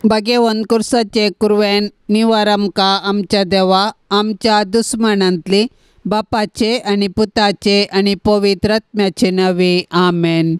भाग्यवन कुर्साचे कुरवेन निवार आमकां आमच्या देवा आमच्या दुस्मनांतली बापाचे आणि पुताचे आणि पवित्र आत्म्याचे नवे आमेन।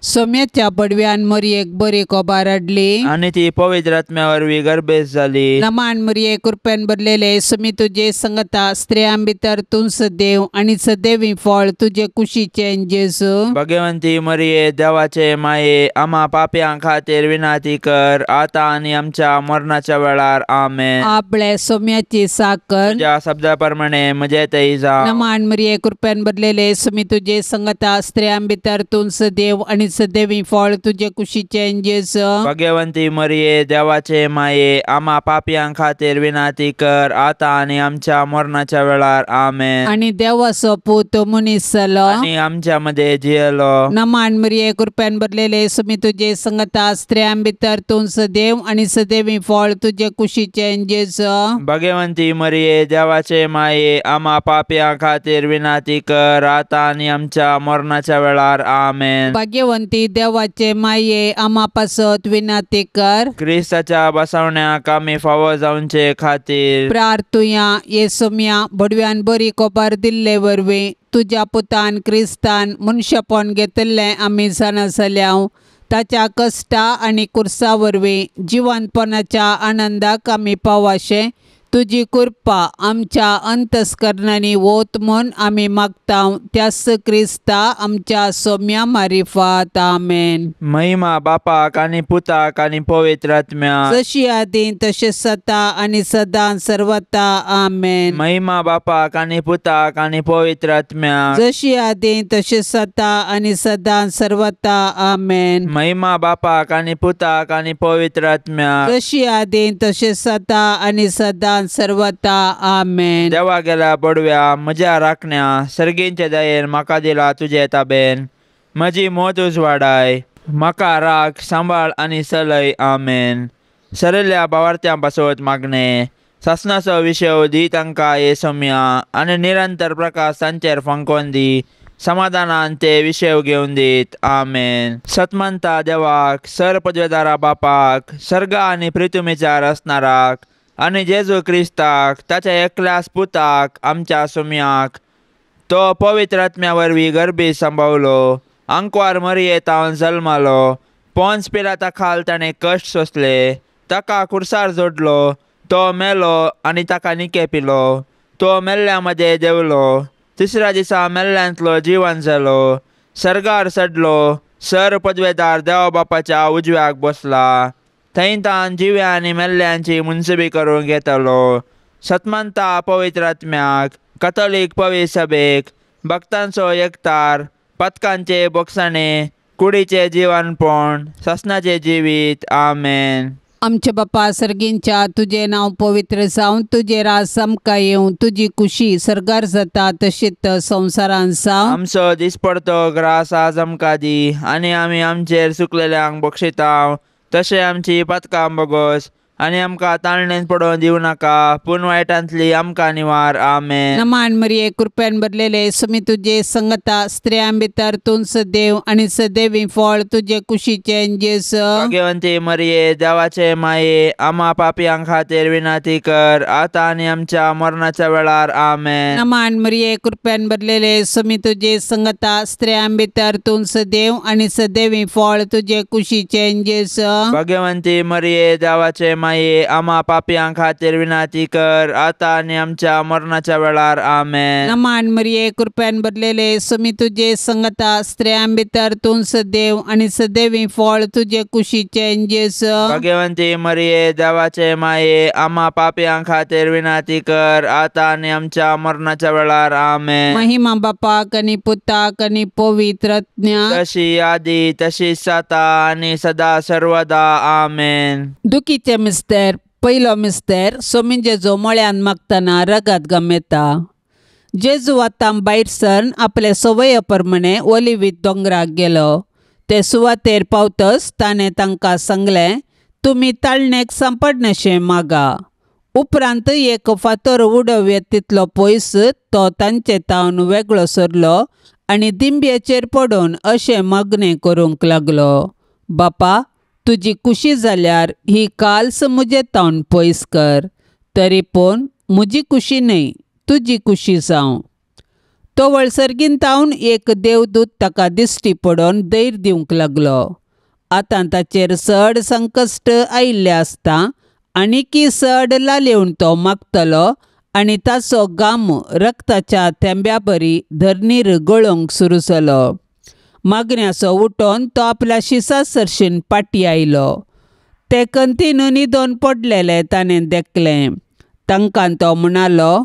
सोम्याच्या पडव्यान मरियेक बरी कोबार हाडली आणि ती पवित्र आत्म्यावरवी गर्भेस जाली। नमान मरिये कृपेन भरलेले सुमी तुझे संगता स्त्रियां भितर तूं सदैव आणि सदैवी फळ तुझे कुशीचे जेजू। भाग्यवंती मरिये देवाचे माये आम्हा पाप्यां खातीर विनाती कर आता आणि आमच्या मरणाच्या वेळार आमेन। आपले सोम्याची साकर तुझ्या शब्दाप्रमाणे म्हजे थंय जा। नमान मरिये कृपेन भरलेले सुमी तुझे संगता स्त्रियां भितर तूं सदैव आणि सदैवी फळ तुझे कुशीचे जेजू। भाग्यवंती मरिये देवाचे माये आम्हा पाप्यां खातीर विनाती कर आता आणि आमच्या मरणाच्या वेळार आमेन। आणि देवाचो पूत मनीस जालो आणि आमच्या मध्ये जियलो। नमान मरिये कृपेन भरलेले सुमी तुझे संगता स्त्रियां भितर तूं सदैव आणि सदैवी फळ तुझे कुशीचे जेजू। भाग्यवंती मरिये देवाचे माये आम्हा पाप्यां खातीर विनाती कर आता आणि आमच्या मरणाच्या वेळार आमेन। भाग्यवंती देवाचे माये आम्हा पासत विनाती कर क्रिस्ताच्या बसवण्याक आमी फावो जावचे खातीर प्रार्थुया येसुम्या बडव्यान बरी कोबार दिल्ले वरवीं तुझ्या पुतान क्रिस्तान मनशापण घेतले आमी जाणा ताच्या कष्टा आणि कुर्सा वरवीं जिवंतपणाच्या आनंदाक आमी पावाशे तुझी कृपा आमच्या अंतस्करणांनी वोत म्हूण आमी मागतां त्यास क्रिस्ता आमच्या सोम्या मारिफात आमेन। महिमा बापाक आणि पुताक आणि पवित्र आत्म्याक जशी आदी तशें सता आणि सदां सर्वता आमेन। महिमा बापाक आणि पुताक आणि पवित्र आत्म्याक जशी आदी तशें सता आणि सदां सर्वता आमेन। महिमा बापाक आणि पुताक आणि पवित्र आत्म्याक जशी आदी तशें सता आणि सदां सर्वता आमेन। देवा गेल्या पडव्या म्हज्या राखण्या सर्गींचे दयेन म्हाका दिला तुजे ताबेन म्हजी मोत उजवाडाय म्हाका राख सांबाळ आणि चलय आमेन। सरिल्ल्या भावार्थ्यां पासत मागणे सासनाचो विशय दी तांकां येसुम्या आणि निरंतर प्रकाश तांचेर फंकोन दी समाधानान ते विशय घेवन दीत आमेन। सतमंता देवाक सर पदवेदारा बापाक सर्ग आणि पृथ्वीचार असणाराक आणि जेजू क्रिस्ताक ताच्या एकल्याच पुताक आमच्या सुम्याक तो पवित्र आत्म्या वरवीं गर्भी सांबाळलो आंकवार मरियेतावन जल्मालो पोंस पिलाता खाल ताणें कश्ट सोंसले ताका कुर्सार जोडलो तो मेलो आणि ताका निके पिलो तो मेल्ल्या मध्ये देवलो तिसऱ्या दिसा मेल्ल्यांतलो जिवन जालो सर्गार चडलो सर पदवेदार देवा बापाच्या उजव्याक बसला थंय तान जिव्या आनी मेल्ल्यांची मुनसिबी करून घेतलो। सतमंता पवित्र आत्म्याक कथोलीक पवित्र सभेक भक्तांचो एकतार पथकांचे बोगसाणे कुडीचे जिवनपण ससनाचे जिवीत आमेन। आमचे बापा सर्गींच्या तुझे नाव पवित्र जावन तुझे राज आमकां येवं तुझी खुशी सर्गार जाता तशीच संवसारान जावं। आमचो दिसपडतो ग्रास आज आमकां दी आनी आमी आमचेर चुकलेल्यांक बक्षितांव तशें आमची पथकां बोगोस आनी आमकां ताळणेन पडोवन दिवं नाका पूण वायटांतली आमकां निवार आमेन। नमान मरिये कृपेन भरलेले सुमी तुझे संगता स्त्रियां भितर तूं सदैव आणि सदैवी फळ तुझे कुशीचे जेजू। भाग्यवंती मरिये देवाचे माये आम्हा पाप्यां खातीर विनाती कर आता आणि आमच्या मरणाच्या वेळार आमेन। नमान मरिये कृपेन भरलेले सुमी तुझे संगता स्त्रियां भितर तूं सदैव आणि सदैवी फळ तुझे कुशीचे जेजू। भाग्यवंती मरिये देवाचे माये आम्हा पाप्यां खातीर विनाती कर आता आणि आमच्या मरणाच्या वेळार आमेन। नमान मरिये कृपेन भरलेले सुमी तुझे संगता स्त्रियां भितर तूं सदैव आणि सदैवी फळ तुझे कुशीचे जेजू। भाग्यवंती मरिये देवाचे माये आम्हा पाप्यां खातीर विनाती कर आता आणि आमच्या मरणाच्या वेळार आमेन। महिमा बापाक आणि पुताक आणि पवित्र आत्म्याक तशी आदी तशीच आता आणि सदा सर्वदा आमेन। दुखीचे मिस्तेर पयलो मिस्तेर सोमी जेजू मळ्यान मागतना रगत गमेता जेजू आतां भायर सरून आपले सवये प्रमाणे ओलिवीत दोंगराक गेलो ते सुवातेर पावतच ताणें तांकां सांगलें तुमी ताळणेक सांपडनाशें मागा उपरांत एक फातर उडोव येत तितलो पयस तो तांचे तावन वेगळो सरलो आनी दिंब्येचेर पडून अशें मागणें करूंक लागलो बापा तुजी कुशी जाल्यार ही काल्स मुजे तावन पयस कर. तरी पूण म्हजी कुशी न्हय, तुजी कुशी जावं. तो वळसरगीन तावन एक देवदूत ताका दिश्टी पडोवन दैर दिवंक लागलो. आतां ताचेर चड संकश्ट आयिल्लें आसता आनी की चड लालेवन तो मागतलो आनी ताचो गाम रक्ताच्या थेंब्या बरी धरणीर गळोवंक सुरू जालो. मागण्याचो उठोन तो आपल्या शिसा सरशीन पाटी आयलो. ते कंतीन न्हिदोन पडलेले ताणें देखलें. तांकां तो म्हणालो,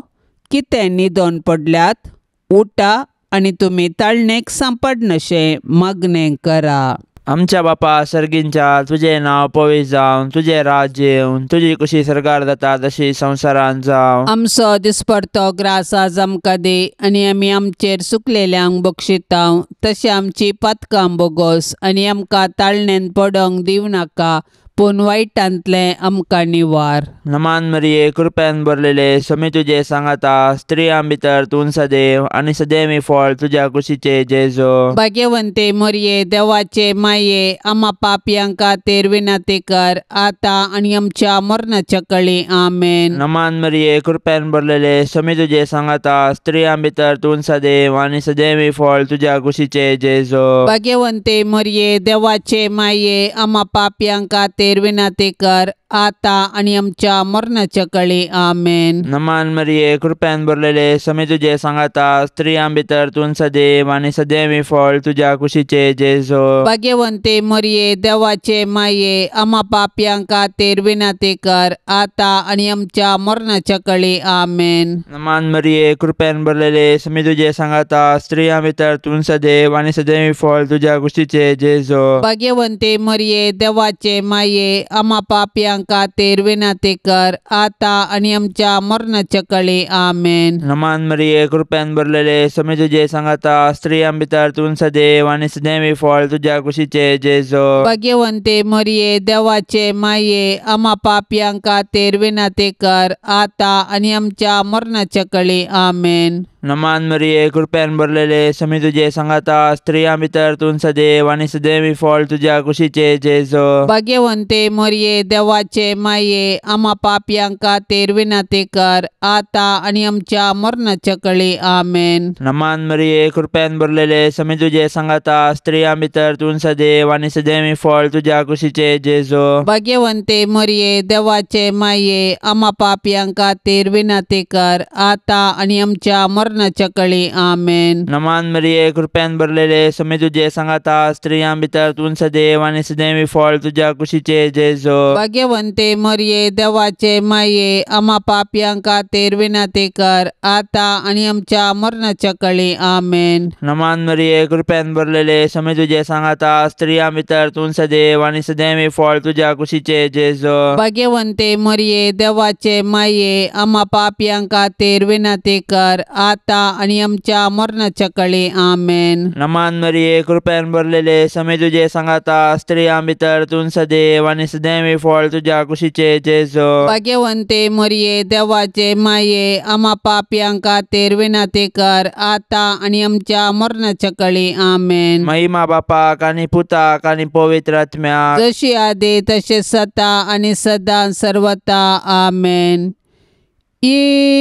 कितें न्हिदोन पडल्यात? उठा आनी तुमी ताळणेक सांपडनशें मागणें करा. आमच्या बापा सर्गींच्या, तुजें नांव पवित्र जावं, तुजें राज्य येवं, तुजी कुशी सरकार जाता तशी संवसारांत जावं. आमचो दिसपडतो ग्रास आज आमकां दे आनी आमी आमचेर चुकलेल्यांक बक्षितांव. तशें आमची पातकां बोगोस आनी आमकां ताळणेन पडोंक दिवं नाका, पूण वायटांतलें आमकां निवार. नमान मरिये, कृपेन भरलेले, स्वामी तुजे सांगाता, स्त्रियां भितर तूं सदैव आनी सदैवी फळ तुज्या कुशीचे जेजो. भाग्यवंते मरिये, देवाचे माये, आम्हा पापयांक खातीर विनंती कर, आतां आनी आमच्या मरणाच्या कळी. आमेन. नमान मरिये, कृपेन भरलेले, स्वामी तुजे सांगाता, स्त्रियां भितर तूं सदैव आनी सदैवी फळ तुज्या कुशीचे जेजो. भाग्यवंते मरिये, देवाचे माये, आम्हा पापयांक खातीर विनंती कर, आतां आनी आमच्या मरणाच्या कळी. आमेन. नमान मरिये, कृपेन भरलेले, स्वामी तुजे सांगाता, स्त्रियां भितर तूं सदैव आनी सदैवी फळ तुज्या कुशीचे जेजो. भाग्यवंते मरिये, देवाचे माये, आम्हा पापयांक खातीर विनंती कर, आतां आनी आमच्या मरणाच्या कळी. आमेन. नमान मरिये, कृपेन भरलेले, स्वामी तुजे सांगाता, स्त्रियां भितर तूं सदैव आनी सदैवी फळ तुज्या कुशीचे जेजो. भाग्यवंते मरिये, देवाचे माये, आम्हा पापयांक खातीर विनंती कर, आतां आनी आमच्या मरणाच्या कळी. आमेन. नमान मरिये, कृपेन भरलेले, स्वामी तुजे सांगाता, स्त्रियां भितर तूं सदैव आनी सदैवी फळ तुज्या कुशीचे जेजो. भाग्यवंते मरिये, देवाचे माये, आम्हा पापयांक खातीर विनंती कर, आतां आनी आमच्या मरणाच्या कळी. आमेन. नमान मरिये, कृपेन भरलेले, स्वामी तुजे सांगाता, स्त्रियां भितर तूं सदैव आनी सदैवी फळ तुज्या कुशीचे जेजो. भाग्यवंते मरिये, देवाचे माये, आम्हा पापयांक खातीर विनंती कर, आतां आनी आमच्या मरणाच्या कळी. आमेन. नमान मरिये, कृपेन भरलेले, स्वामी तुजे सांगाता, स्त्रियां भितर तूं सदैव आनी सदैवी फळ तुज्या कुशीचे जेजो. भाग्यवंते मरिये, देवाचे माये, आम्हा पापयांक खातीर विनंती कर, आतां आनी आमच्या मरणाच्या कळी. आमेन. नमान मरिये, कृपेन भरलेले, स्वामी तुजे सांगाता, स्त्रियां भितर तूं सदैव आनी सदैवी फळ तुज्या कुशीचे जेजो. भाग्यवंते मरिये, देवाचे माये, आम्हा पापयांक खातीर विनंती कर, आतां आनी आमच्या मरणाच्या कळी. आमेन. नमान मरिये, कृपेन भरलेले, स्वामी तुजे सांगाता, स्त्रियां भितर तूं सदैव आनी सदैवी फळ तुज्या कुशीचे जेजो. भाग्यवंते मरिये, देवाचे माये, आम्हा पापयांक खातीर विनंती कर, आतां आनी आमच्या मरणाच्या कळी. आमेन. नमान मरिये, कृपेन भरलेले, स्वामी तुजे सांगाता, स्त्रियां भितर तूं सदैव आनी सदैवी फळ तुज्या कुशीचे जेजो. भाग्यवंते मरिये, देवाचे माये, आम्हा पापयांक खातीर विनंती कर, आतां आनी आमच्या मरणाच्या कळी. आमेन. महिमा बापाक आनी पुताक आनी पवित्र आत्म्याक, जशी आदी तशें सता आनी सदां सर्वता. आमेन.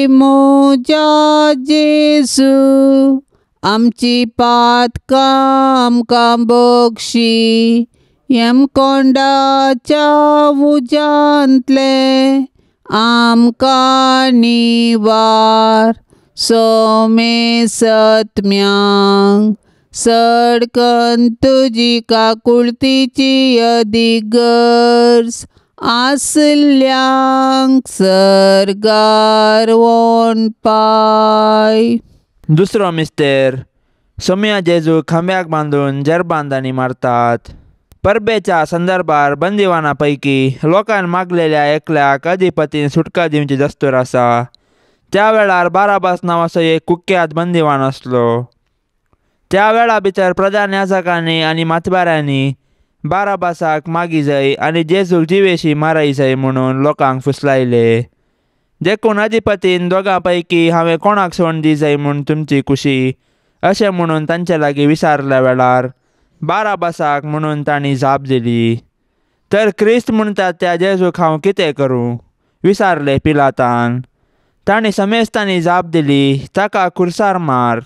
मोजा जेजू, आमची पातकां आमकां बक्षी, कोंडाच्या उजांतले आमकां निवार. सोमे सत्म्यांक सडकन तुजी काकुळतीची अधिगर्ज, आसल्यांक सरगार वोन पाय. दुसरो मिस्तेर, सोम्या जेजू खांब्याक बांदून जरबांदांनी मारतात. परबेच्या संदर्भार बंदिवाना पैकी लोकांन मागलेल्या एकल्याक अधिपतीन सुटका दिवची दस्तूर आसा. त्या वेळार बाराबास नांवाचो एक कुख्यात बंदिवान आसलो. त्या वेळा भितर प्रधान याजकांनी आनी मातबाऱ्यांनी बाराबासाक मागी जाय आनी जेजूक जिवेशी मारय जाय म्हणून लोकांक फुसलायले. देखून अधिपतीन दोगां पैकी हांवें कोणाक सोडून दी जाय म्हूण तुमची कुशी अशें म्हणून तांचे लागीं विचारल्या वेळार बाराबासाक म्हणून तांणी जाप दिली. तर क्रिस्त म्हणटात त्या जेजूक हांव कितें करूं? विचारलें पिलातान. ताणें समेस्तांनी जाप दिली, ताका खुर्सार मार.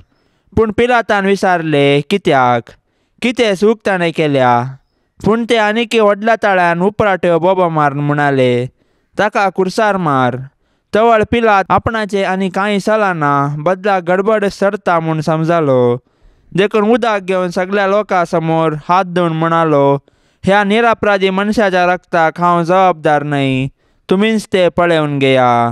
पूण पिलातान विचारलें, कित्याक? कितें चूक ताणें केल्या? पूण ते आनीक व्हडल्या ताळ्यान उपराट्यो बोबो मारून म्हणाले, ताका खुर्सार मार. तवळ पिलात आपणाचें आनी कांय चलना बदला गडबड सरता म्हूण समजलो. देखून उदक घेवन सगळ्या लोकां समोर हात धुवन म्हणालो, ह्या निरपराधी मनशाच्या रक्ताक हांव जबाबदार न्हय. तुमीच ते पळोवन घेया.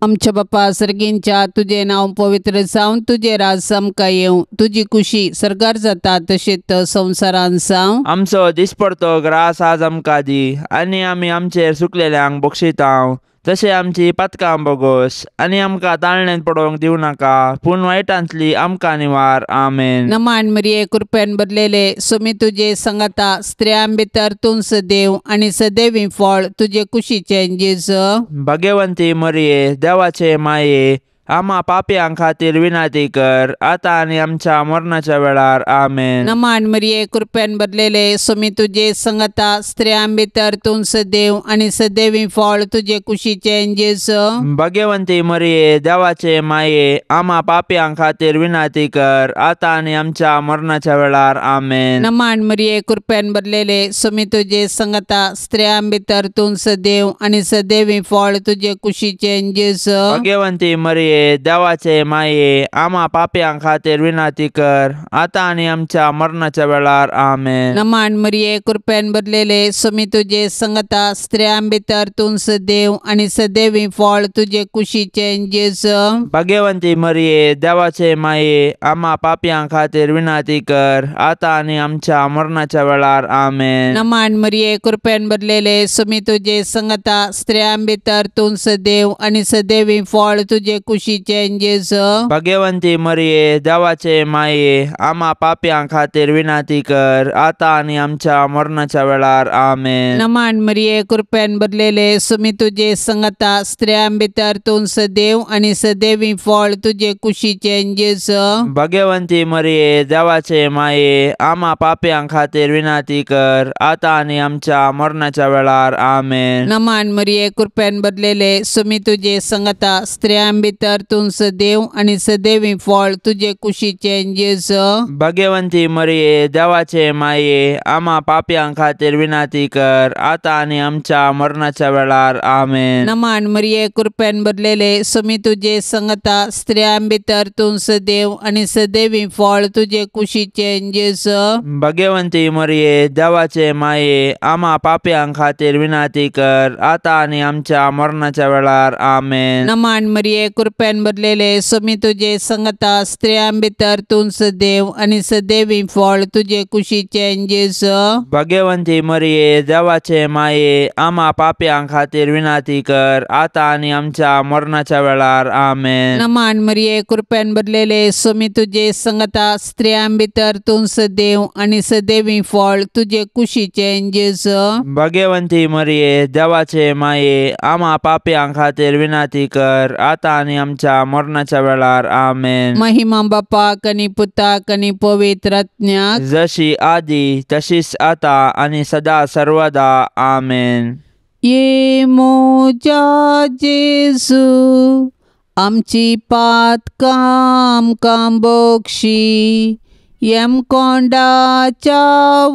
आमच्या बापा सर्गींच्या, तुझे नांव पवित्र जावन तुझे राज सामका येवं. तुझी कुशी सरकार जाता तशेंच संवसारान जावं. आमचो दिसपडतो ग्रास आज आमकां दी, आनी आमी आमचेर चुकलेल्यांक बक्षितांव. तशें आमची पातकां बोगोस, आनी आमकां ताळणेंत पडोवंक दिवं नाका, पूण वायटांतली आमकां निवार. आमेन. नमान मरिये कृपेन भरलेले, सुमी तुझे संगता स्त्रियां भितर तूं सदैव आनी सदैवी फळ तुझे कुशीचें जेजू. भाग्यवंती मरिये, देवाचे माये, आम्हा पापयां खातीर विनाती कर, आतां आनी आमच्या मरणाच्या वेळार. आमेन. नमान मरिये कृपेन भरलेले, सुमी तुझे संगता स्त्रियां भितर तूं सदैव आनी सदैवी फळ तुझे कुशीचें जेजू. भाग्यवंती मरिये, देवाचे माये, आम्हा पापयां खातीर विनाती कर, आतां आनी आमच्या मरणाच्या वेळार. आमेन. नमान मरिये कृपेन भरलेले, सुमी तुझे संगता स्त्रियां भितर तूं सदैव आनी सदैवी फळ तुझे कुशीचें जेजू. भाग्यवंती मरिये, देवाचे माये, आम्हा पापयां खातीर विनाती कर, आतां आनी आमच्या मरणाच्या वेळार. आमेन. नमान मरिये कृपेन भरलेले, सुमी तुझे संगता स्त्रियां भितर तूं सदैव आनी सदैवी फळ तुझे कुशीचें जेजू. भाग्यवंती मरिये, देवाचे माये, आम्हा पापयां खातीर विनाती कर, आतां आनी आमच्या मरणाच्या वेळार. आमेन. नमान मरिये कृपेन भरलेले, सुमी तुझे संगता स्त्रियां भितर तूं सदैव आनी सदैवी फळ तुझे कुशीचें जेजू. भाग्यवंती मरिये, देवाचे माये, आम्हा पापयां खातीर विनाती कर, आतां आनी आमच्या मरणाच्या वेळार. आमेन. नमान मरिये कृपेन भरलेले, सुमी तुझे संगता स्त्रियां भितर तूं सदैव आनी सदैवी फळ तुझे कुशीचें जेजू. भाग्यवंती मरिये, देवाचे माये, आम्हा पापयां खातीर विनाती कर, आतां आनी आमच्या मरणाच्या वेळार. आमेन. नमान मरिये कृपेन भरलेले, सुमी तुझे संगता स्त्रियां भितर तूं सदैव आनी सदैवी फळ तुझे कुशीचें जेजू. भाग्यवंती मरिये, देवाचे माये, आम्हा पापयां खातीर विनाती कर, आतां आनी आमच्या मरणाच्या वेळार. आमेन. नमान मरिये कृपेन भरलेले, सुमी तुझे संगता स्त्रियां भितर तूं सदैव आनी सदैवी फळ तुझे कुशीचें जेजू. भाग्यवंती मरिये, देवाचे माये, आम्हा पापयां खातीर विनाती कर, आतां आनी आमच्या मरणाच्या वेळार. आमेन. नमान मरिये कृपेन भरलेले, सुमी तुझे संगता स्त्रियां भितर तूं सदैव आनी सदैवी फळ तुझे कुशीचें जेजू. भाग्यवंती मरिये, देवाचे माये, आम्हा पापयां खातीर विनाती कर, आतां आनी आमच्या मरणाच्या वेळार. आमेन. नमान मरिये कृपेन भरलेले, सुमी तुझे संगता स्त्रियां भितर तूं सदैव आनी सदैवी फळ तुझे कुशीचें जेजू. भाग्यवंती मरिये, देवाचे माये, आम्हा पापयां खातीर विनाती कर, आतां आनी आमच्या मरणाच्या वेळार. आमेन. महिमा बापाक आनी पुताक आनी पवित्र आत्म्याक, जशी आदी तशीच आता आणि सदा सर्वदा. आमेन. ये मोजा जेजू, आमची पातकां आमकां बक्षी, येम कोंडाच्या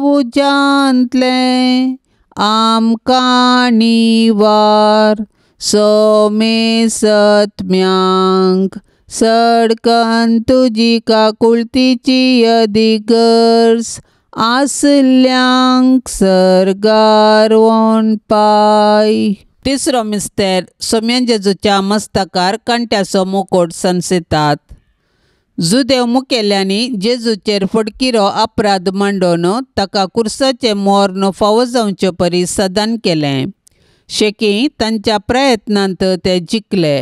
उजांतले आमकां निवार. सोमे सत्म्यांक सडकन तुजी काकुळतीची अधिगर्स, आसल्यांक सरगार वोन पाय. तिसरो मिस्तेर, सोम्यान जेजूच्या मस्तकार कांट्याचो मुकोट सनसितात. जुदेव मुखेल्यांनी जेजूचेर फडकिरो अपराध मांडून ताका कुर्साचे मोर फावो जावचे परी सदान केलें. शेकी तांच्या प्रयत्नांत ते जिखले.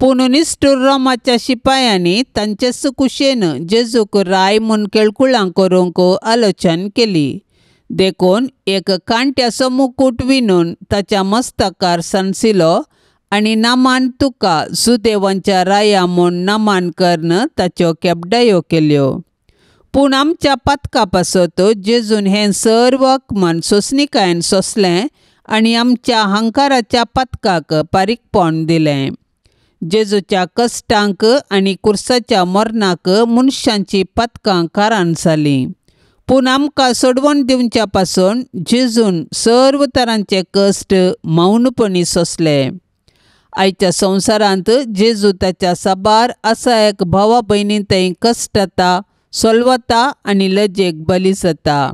पूण निश्ठूर रोमाच्या शिपायांनी तांचेच कुशेन जेजूक राय म्हूण केळकुळां करूंक आलोचन केली. देखून एक कांट्याचो मुकूट विणून ताच्या मस्तकार सनसिलो आनी नामान तुका जुदेवांच्या राया म्हूण नामान करून ताच्यो केपडायो केल्यो. पूण आमच्या पथका पासत जेजून हें सर्व मन सोंसणिकायेन सोंसलें आनी आमच्या हंकाराच्या पथकाक पारीकपण दिलें. जेजूच्या कश्टांक आनी कुर्साच्या मरणाक मनशांची पथकां कारण जालीं. पूण आमकां सोडवण दिवच्या पासून जेजून सर्व तरांचे कश्ट मौनपणी सोंसले. आयच्या संवसारांत जेजू ताच्या साबार आसा एक भावा भयणींतय कश्टाता, सोलवता आनी लजेक बली जाता.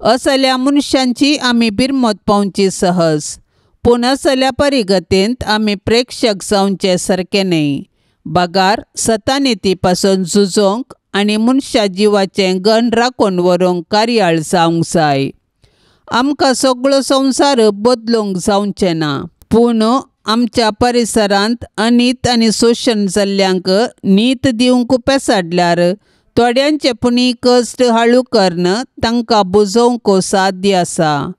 असल्या मनशांची आमी बिरमत पावची सहज. पूण असल्या परिगतेंत आमी प्रेक्षक जावचे सारके न्हय. बागार सतानिती पासून झुजोंक आनी मनशा जिवाचें गण राखून व्हरूंक कार्याळ जावंक जाय. आमकां सगळो संवसार बदलूंक जावचें ना, पूण आमच्या परिसरांत अनीत आनी शोशण जाल्ल्यांक नीत दिवंक पेसाडल्यार थोड्यांचे पुणी कश्ट हाळू करन तांकां बुजोवंक साध्य आसा.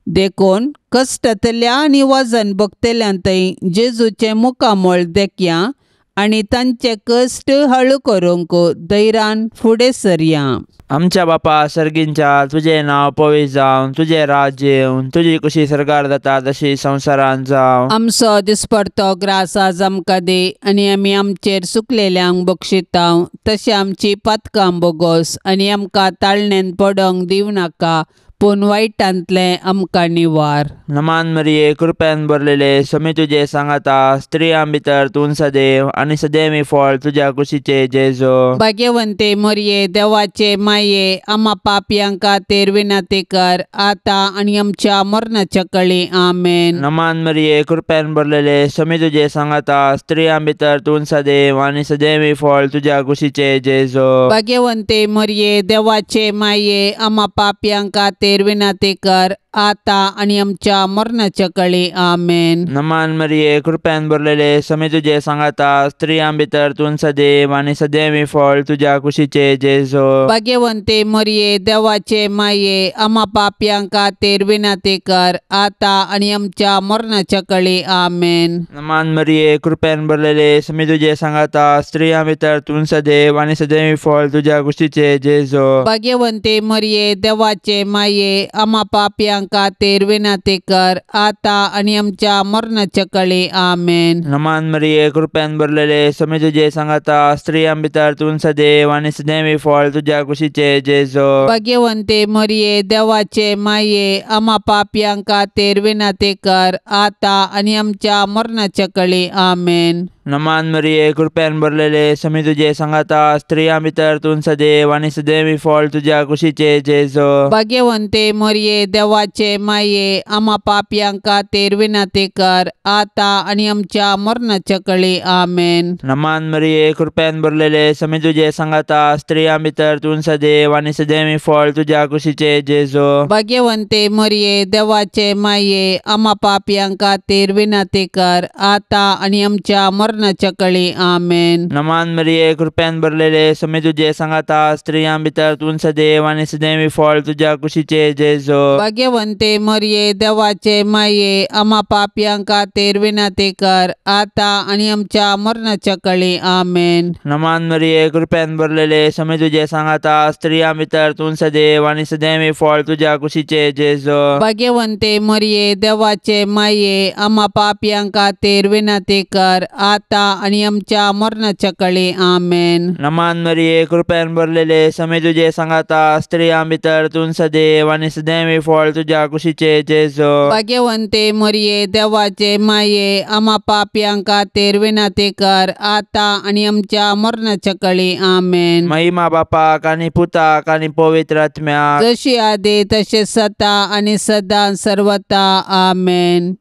देखून कश्टांतल्या आनी वाजन भोगतल्यांतय जेजूचें मुखामळ देखया आनी तांचे कश्ट हाळू करूंक धैर्यान फुडें सरया. आमच्या बापा सर्गींच्या, तुजें नांव पवित्र जावं, तुजें राज्य येवं, तुजी कशी सरकार जाता तशी संवसारांत जावं. आमचो दिसपडतो ग्रास आज आमकां दे आनी आमी आमचेर चुकलेल्यांक बक्षितांव, तशें आमची पथकां बोगोस आनी आमकां ताळणेन पडोंक दिवं नाका, पूण वायटांतलें आमकां निवार. नमान मरिये, कृपेन भरलेले, स्वामी तुजे सांगाता, स्त्रियां भितर तूं सदैव आनी सदैवी फळ तुज्या कुशीचे जेजू. भाग्यवंते मरिये, देवाचे माये, आम्हा पापयांक खातीर विनंती कर, आता आनी आमच्या मरणाच्या कळी. आमेन. नमान मरिये, कृपेन भरलेले, स्वामी तुजे सांगाता, स्त्रियां भितर तूं सदैव आनी सदैवी फळ तुज्या कुशीचे जेजू. भाग्यवंते मरिये, देवाचे माये, आम्हा पापयांक खातीर विनंती कर, आता आनी आमच्या मरणाच्या कळी. आमेन. नमान मरिये, कृपेन भरलेले, स्वामी तुजे सांगाता, स्त्रियां भितर तूं सदैव आनी सदैवी फळ तुज्या कुशीचे जेजू. भाग्यवंते मरिये, देवाचे माये, आम्हा पापयांक खातीर विनंती कर, आता आनी आमच्या मरणाच्या कळी. आमेन. नमान मरिये, कृपेन भरलेले, स्वामी तुजे सांगाता, स्त्रियां भितर तूं सदैव आनी सदैवी फळ तुज्या कुशीचे जेजू. भाग्यवंते मरिये, देवाचे माये, आम्हा पापयांक खातीर विनंती कर, आता आनी आमच्या मरणाच्या कळी. आमेन. नमान मरिये, कृपेन भरलेले, स्वामी तुजे सांगाता, स्त्रियां भितर तूं सदैव आनी सदैवी फळ तुज्या कुशीचे जेजू. भाग्यवंते मरिये, देवाचे माये, आम्हा पापयांक खातीर विनंती कर, आता आनी आमच्या मरणाच्या कळी. आमेन. नमान मरिये, कृपेन भरलेले, स्वामी तुजे सांगाता, स्त्रियां भितर तूं सदैव आनी सदैवी फळ तुज्या कुशीचे जेजू. भाग्यवंते मरिये, देवाचे माये, आम्हा पापयांक खातीर विनंती कर, आता आनी आमच्या मरणाच्या कळी. आमेन. नमान मरिये, कृपेन भरलेले, स्वामी तुजे सांगाता, स्त्रियां भितर तूं सदैव आनी सदैवी फळ तुज्या कुशीचे जेजू. भाग्यवंते मरिये, देवाचे माये, आम्हा पापयांक खातीर विनंती कर, आता आनी आमच्या मरणाच्या कळी. आमेन. नमान मरिये, कृपेन भरलेले, स्वामी तुजे सांगाता, स्त्रियां भितर तूं सदैव आनी सदैवी फळ तुज्या कुशीचे जेजू. भाग्यवंते मरिये, देवाचे माये, आम्हा पापयांक खातीर विनंती कर, आता आनी आमच्या मरणाच्या कळी. आमेन. नमान मरिये, कृपेन भरलेले, स्वामी तुजे सांगाता, स्त्रियां भितर तूं सदैव आनी सदैवी फळ तुज्या कुशीचे जेजू. भाग्यवंते मरिये, देवाचे माये, आम्हा पापयांक खातीर विनंती कर, आता आनी आमच्या मरणाच्या कळी. आमेन. नमान मरिये, कृपेन भरलेले, स्वामी तुजे सांगाता, स्त्रियां भितर तूं सदैव आनी सदैवी फळ तुज्या कुशीचे जेजू. भाग्यवंते मरिये, देवाचे माये, आम्हा पापयांक खातीर विनंती कर, आता आनी आमच्या मरणाच्या कळी. आमेन. महिमा बापाक आनी पुताक आनी पवित्र आत्म्याक, जशी आदी तशें सता आनी सदां सर्वता. आमेन.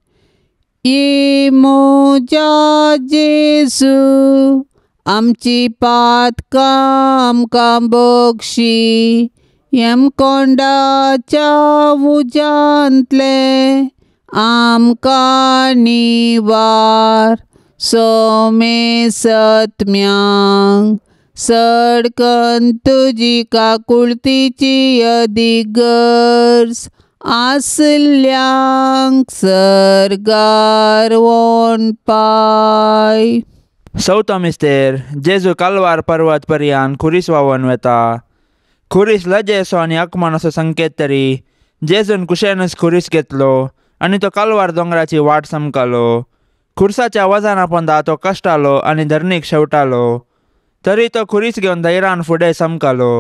मोजा जेजू, आमची पातकां आमकां बक्षी, कोंडाच्या उजांतले आमकां निवार. सोमे सत्म्यांक सडकन तुजी काकुळतीची अधिगर्ज, आसल्यांक सरगार वोन पाय. चवथो मिस्तेर, जेजू कालवार पर्वत पर्यान खुरीस वावन वेता. खुरीस लजे असो आनी अकमान असो संकेत तरी जेजून कुशेनच खुरीस घेतलो आनी तो कालवार दोंगराची वाट समकलो. खुर्साच्या वजना पोंदा तो कश्टालो आनी धरणीक शेवटालो. तरी तो खुरीस घेवन धैर्यान फुडें समकलो.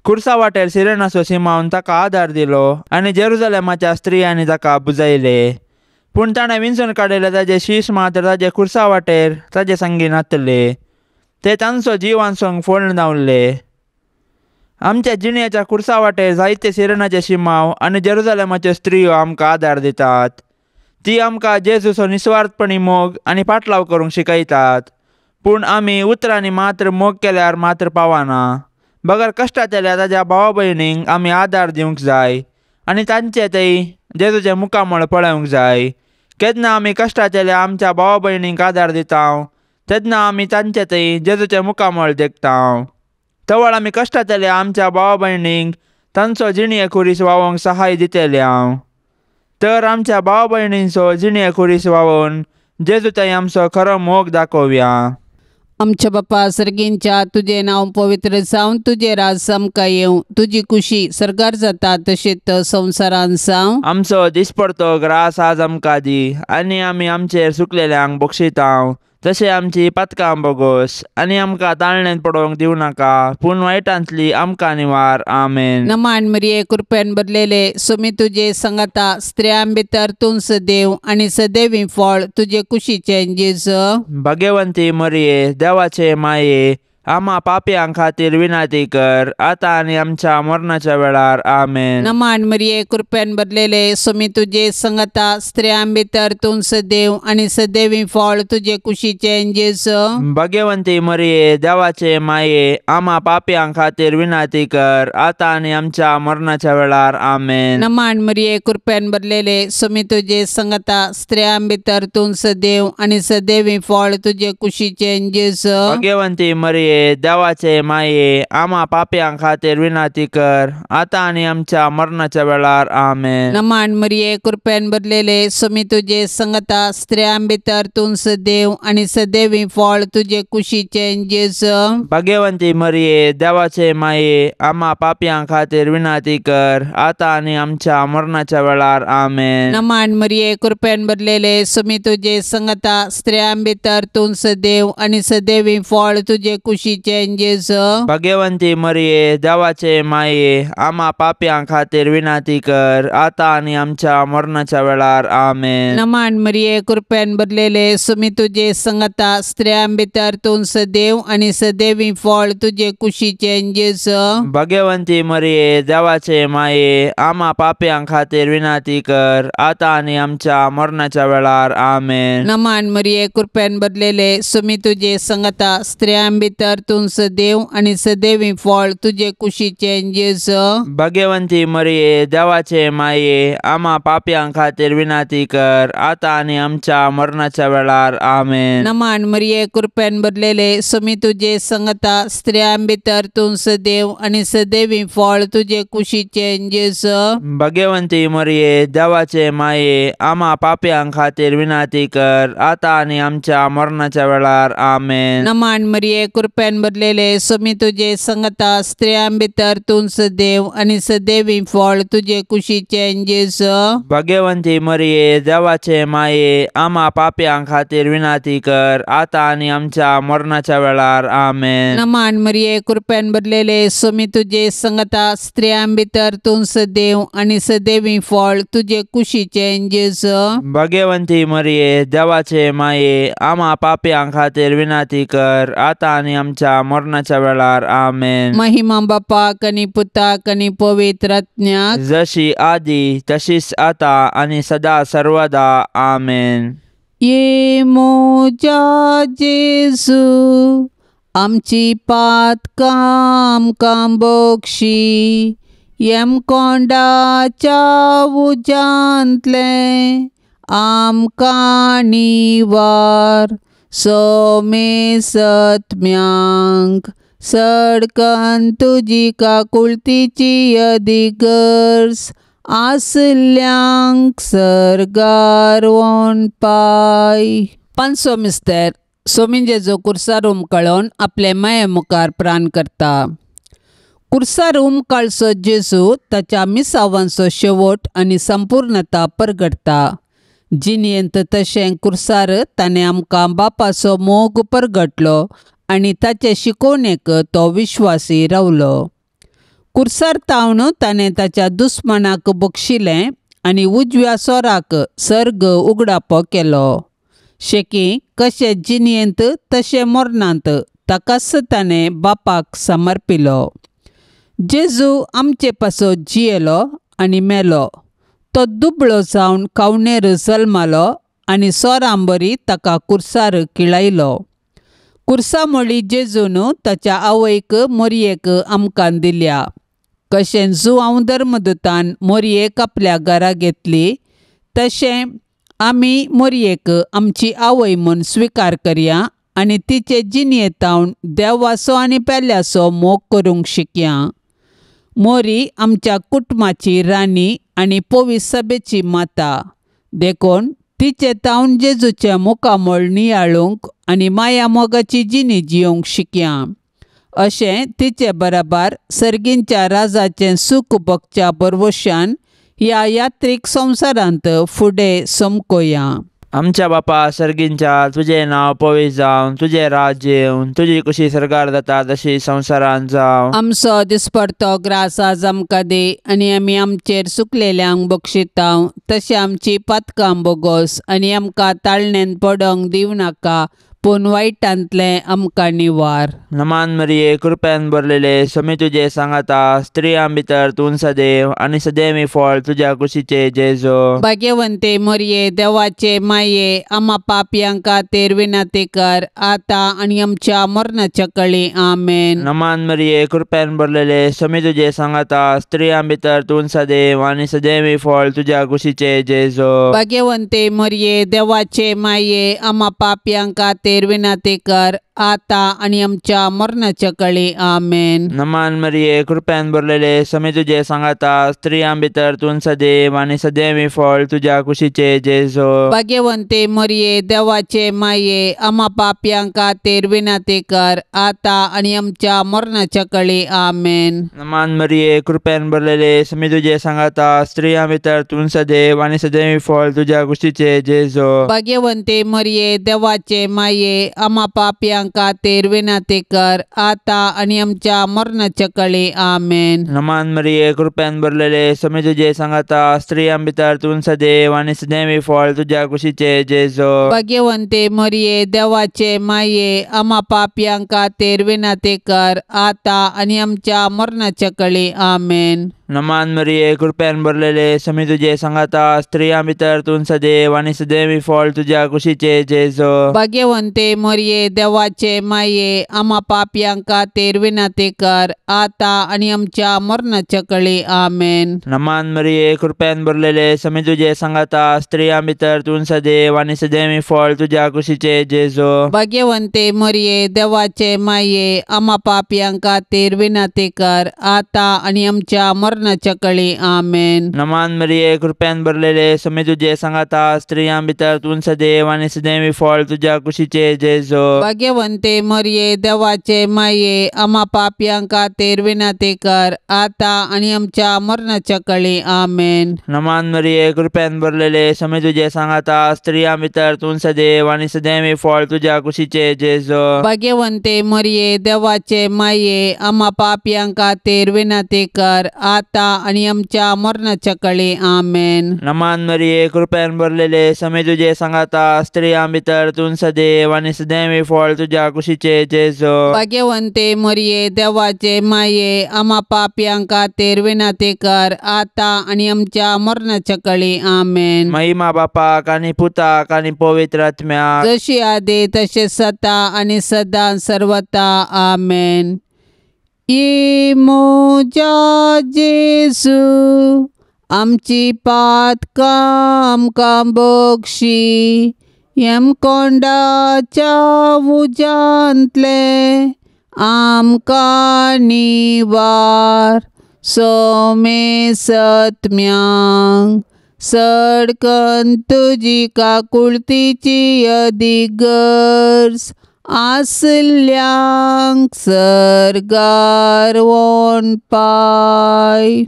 खुर्सा वाटेर सिरेनाचो सिमावन ताका आदार दिलो आनी जेरुजलेमाच्या स्त्रियांनी ताका बुजयले. पूण ताणें विंचून काडिल्ले ताजे शीश मात्र ताजे खुर्सा वाटेर ताजे संगी नातले. ते तांचो जीव वांचूंक फोडून धांवले. आमच्या जिणेच्या खुर्सा वाटेर जायते सिरेनाचे शिमाव आनी जेरुजलेमाच्यो स्त्रियो आमकां आदार दितात. ती आमकां जेजूचो निस्वार्थपणी मोग आनी पाटलाव करूंक शिकयतात. पूण आमी उतरांनी मात्र मोग केल्यार मात्र पावना. बगर कश्टांतल्या ताज्या भावा भयणींक आमी आदार दिवंक जाय आनी तांचे थंय जेजूचें मुखामळ पळोवंक जाय. केन्ना आमी कश्टांतल्या आमच्या भावा भयणींक आदार दिता तेन्ना आमी तांचे थंय जेजूचें मुखामळ देखता. तवळ आमी कश्टांतल्या आमच्या भावा भयणींक तांचो जिणये खुरीस वावोवंक सहाय दितले. तर आमच्या भावा भयणींचो जिणये खुरीस वावोवन जेजू थंय आमचो खरो मोग दाखोवया. आमच्या बापा सर्गींच्या तुझे नांव पवित्र जावन तुझे राज समका येवं. तुझी खुशी सरकार जाता तशेंच संवसारान जावं. आमचो दिसपडतो ग्रास आज आमकां दी आनी आमी आमचेर सुकलेल्यांक बक्षिता तशें आमची पातकां बोगोस आनी आमकां ताळणेंत पडोवंक दिवं नाका पूण वायटांतली आमकां निवार. आमेन. नमान मरिये कृपेन भरलेले सोमी तुझे संगता स्त्रियां भितर तूं सदैव आनी सदैवी फळ तुझे कुशीचें जेजू. भाग्यवंती मरिये देवाचे माये आम्हा पापयां खातीर विनाती कर आतां आनी आमच्या मरणाच्या वेळार. आमेन. नमान मरिये कृपेन भरलेले सोमी तुझे संगता स्त्रियां भितर तूं सदैव आनी सदैवी फळ तुझे कुशीचें जेजू. भाग्यवंती मरिये देवाचे माये आम्हा पापयां खातीर विनाती कर आतां आनी आमच्या मरणाच्या वेळार. आमेन. नमान मरिये कृपेन भरलेले सोमी तुझे संगता स्त्रियां भितर तूं सदैव आनी सदैवी फळ तुझे कुशीचें जेजू. भाग्यवंती मरिये देवाचे माये आम्हा पापयां खातीर विनाती कर आतां आनी आमच्या मरणाच्या वेळार. आमेन. नमान मरिये कृपेन भरलेले सोमी तुझे संगता स्त्रियां भितर तूं सदैव आनी सदैवी फळ तुझे कुशीचें जेजू. भाग्यवंती मरिये देवाचे माये आम्हा पापयां खातीर विनाती कर आतां आनी आमच्या मरणाच्या वेळार. आमेन. नमान मरिये कृपेन भरलेले सोमी तुझे संगता स्त्रियां भितर तूं सदैव आनी सदैवी फळ तुझे कुशीचें जेजू. भाग्यवंती मरिये देवाचे माये आम्हा पापयां खातीर विनाती कर आतां आनी आमच्या मरणाच्या वेळार. आमेन. नमान मरिये कृपेन भरलेले सोमी तुझे संगता स्त्रियां भितर तूं सदैव आनी सदैवी फळ तुझे कुशीचें जेजू. भाग्यवंती मरिये देवाचे माये आम्हा पापयां खातीर विनाती कर आतां आनी आमच्या मरणाच्या वेळार. आमेन. नमान मरिये कृपेन भरलेले सोमी तुझे संगता स्त्रियां भितर तूं सदैव आनी सदैवी फळ तुझे कुशीचें जेजू. भाग्यवंती मरिये देवाचे माये आम्हा पापयां खातीर विनाती कर आतां आनी आमच्या मरणाच्या वेळार. आमेन. नमान मरिये कृपेन भरलेले सोमी तुझे संगता स्त्रियां भितर तूं सदैव आनी सदैवी फळ तुझे कुशीचें जेजू. भाग्यवंती मरिये देवाचे माये आम्हा पापयां खातीर विनाती कर आतां आनी आमच्या मरणाच्या वेळार. आमेन. नमान मरिये कृपेन भरलेले सोमी तुझे संगता स्त्रियां भितर तूं सदैव आनी सदैवी फळ तुझे कुशीचें जेजू. भाग्यवंती मरिये देवाचे माये आम्हा पापयां खातीर विनाती कर आतां आनी आमच्या मरणाच्या वेळार. आमेन. नमान मरिये कृपेन भरलेले सोमी तुझे संगता स्त्रियां भितर तूं सदैव आनी सदैवी फळ तुझे कुशीचें जेजू. भाग्यवंती मरिये देवाचे माये आम्हा पापयां खातीर विनाती कर आतां आनी आमच्या मरणाच्या वेळार. आमेन. महिमा बापाक आनी पुताक आनी पवित्र आत्म्याक जशी आदी तशीच आता आनी सदा सर्वदा. आमेन. ये मोजा जेजू आमची पातकां आमकां बक्षी येमकोंडाच्या उजांतले आमकां निवार. सोमे सत्म्यांक सडकन तुजी काकुळतीची अधिगर्स आसल्यांक सरगार वोन पाय. पांचवो मिस्तेर सोमी जेजू कुर्सार उमकळोन आपले माये मुखार प्राण करता. कुर्सार उमकाळसो जेजू ताच्या मिसावांचो शेवट आनी संपूर्णता परगटता. जिणयेंत तशें कुर्सार ताणें आमकां बापाचो मोग परगटलो आनी ताचे शिकोवणेक तो विश्वासी रावलो. कुर्सार तावन ताणें ताच्या दुस्मनाक बक्षिलें आनी उजव्या सोराक सर्ग उगडापो केलो. शेकी कशें जिणयेंत तशें मरणांत ताकाच ताणें बापाक समर्पिलो. जेजू आमचे पासो जियेलो आनी मेलो. तो दुबळो जावन कावणेर जल्मालो आनी सोरांबरी ताका कुर्सार किळायलो. कुर्सामोळी जेजून ताच्या आवयक मोरयेक आमकां दिल्या. कशें जुआंव धर्मदूतान मोरयेक आपल्या घरा घेतली तशें आमी मोरयेक आमची आवय म्हूण स्विकार करया आनी तिचे जिणयेंतावन देवाचो आनी पेल्याचो मोग करूंक शिकया. मोरी आमच्या कुटुंबाची राणी आनी पवित्र सभेची माता देखून तिचे तावन जेजूचे मुखामोळ नियाळूंक आनी माया मोगाची जिणी जियोंक शिकया. अशें तिचे बराबर सर्गींच्या राजाचें सूख भोगच्या बरवशान ह्या यात्रीक संवसारांत फुडें समकोया. आमच्या बापा सर्गींच्या तुजें नांव पवित्र जावन तुजें राज्य येवन तुजी कशी सरकार जाता तशी संवसारांत जावं. आमचो दिसपडतो ग्रास आज आमकां दे आनी आमी आमचेर चुकलेल्यांक बक्षितांव तशें आमची पातकां बोगोस आनी आमकां ताळणेन पडोंक दिवं नाका पूण वायटांतलें आमकां निवार. नमान मरिये कृपेन भरलेले समी तुजे सांगाता स्त्रियां भितर तूं सदैव आनी सदैवी फळ तुज्या कुशीचे जेजो. भाग्यवंते मोरये देवाचे माये आम्हा पापयांक खातीर विनंती कर आता आनी आमच्या मरणाच्या कळी आमेन. नमान मरिये कृपेन भरलेले समी तुजे सांगाता स्त्रियां भितर तूं सदैव आनी सदैवी फळ तुज्या कुशीचे जेजो. भाग्यवंते मोरये देवाचे माये आम्हा पापयांक खातीर विनंती कर आता आनी आमच्या मरणाच्या कळी आमेन. नमान मरिये कृपेन भरलेले समी तुजे सांगाता स्त्रियां भितर तूं सदैव आनी सदैवी फळ तुज्या कुशीचे जेजो. भाग्यवंते मोरये देवाचे माये आम्हा पापयांक खातीर विनंती कर आता आनी आमच्या मरणाच्या कळी आमेन. नमान मरिये कृपेन भरलेले समी तुजे सांगाता स्त्रियां भितर तूं सदैव आनी सदैवी फळ तुज्या कुशीचे जेजो. भाग्यवंते मोरये देवाचे माये आम्हा पापयांक खातीर विनंती कर आता आनी आमच्या मरणाच्या कळी आमेन. नमान मरिये कृपेन भरलेले समी तुजे सांगाता स्त्रियां भितर तूं सदैव आनी सदैवी फळ तुज्या कुशीचे जेजो. भाग्यवंते मोरये देवाचे माये आम्हा पापयांक खातीर विनंती कर आता आनी आमच्या मरणाच्या कळी आमेन. नमान मरिये कृपेन भरलेले समी तुजे सांगाता स्त्रियां भितर तूं सदैव आनी सदैवी फळ तुज्या कुशीचे जेजो. भाग्यवंते मोरये देवाचे माये आम्हा पापयांक खातीर विनंती कर आता आनी आमच्या मरणाच्या कळी आमेन. नमान मरिये कृपेन भरलेले समी तुजे सांगाता स्त्रियां भितर तूं सदैव आनी सदैवी फळ तुज्या कुशीचे जेजो. भाग्यवंते मोरये देवाचे माये आम्हा पापयांक खातीर विनंती कर आता आनी आमच्या मरणाच्या कळी आमेन. नमान मरिये कृपेन भरलेले समी तुजे सांगाता स्त्रियां भितर तूं सदैव आनी सदैवी फळ तुज्या कुशीचे जेजो. भाग्यवंते मोरये देवाचे माये आम्हा पापयांक खातीर विनंती कर आता आनी आमच्या मरणाच्या कळी आमेन. नमान मरिये कृपेन भरलेले समी तुजे सांगाता स्त्रियां भितर तूं सदैव आनी सदैवी फळ तुज्या कुशीचे जेजो. भाग्यवंते मोरये देवाचे माये आम्हा पापयांक खातीर विनंती कर आता आनी आमच्या मरणाच्या कळी आमेन. नमान मरिये कृपेन भरलेले समी तुजे सांगाता स्त्रियां भितर तूं सदैव आनी सदैवी फळ तुज्या कुशीचे जेजो. भाग्यवंते मोरये देवाचे माये आम्हा पापयांक खातीर विनंती कर आता आनी आमच्या मरणाच्या कळी आमेन. महिमा बापाक आनी पुताक आनी पवित्र आत्म्याक जशी आदी तशें सता आनी सदां सर्वता आमेन. मोजा जेजू आमची पातकां आमकां बक्षी कोंडाच्या उजांतले आमकां निवार सोमे सत्म्यांक सडकन तुजी काकुळतीची अदिगर्ज आसल्यांक सरगार वोन पाय.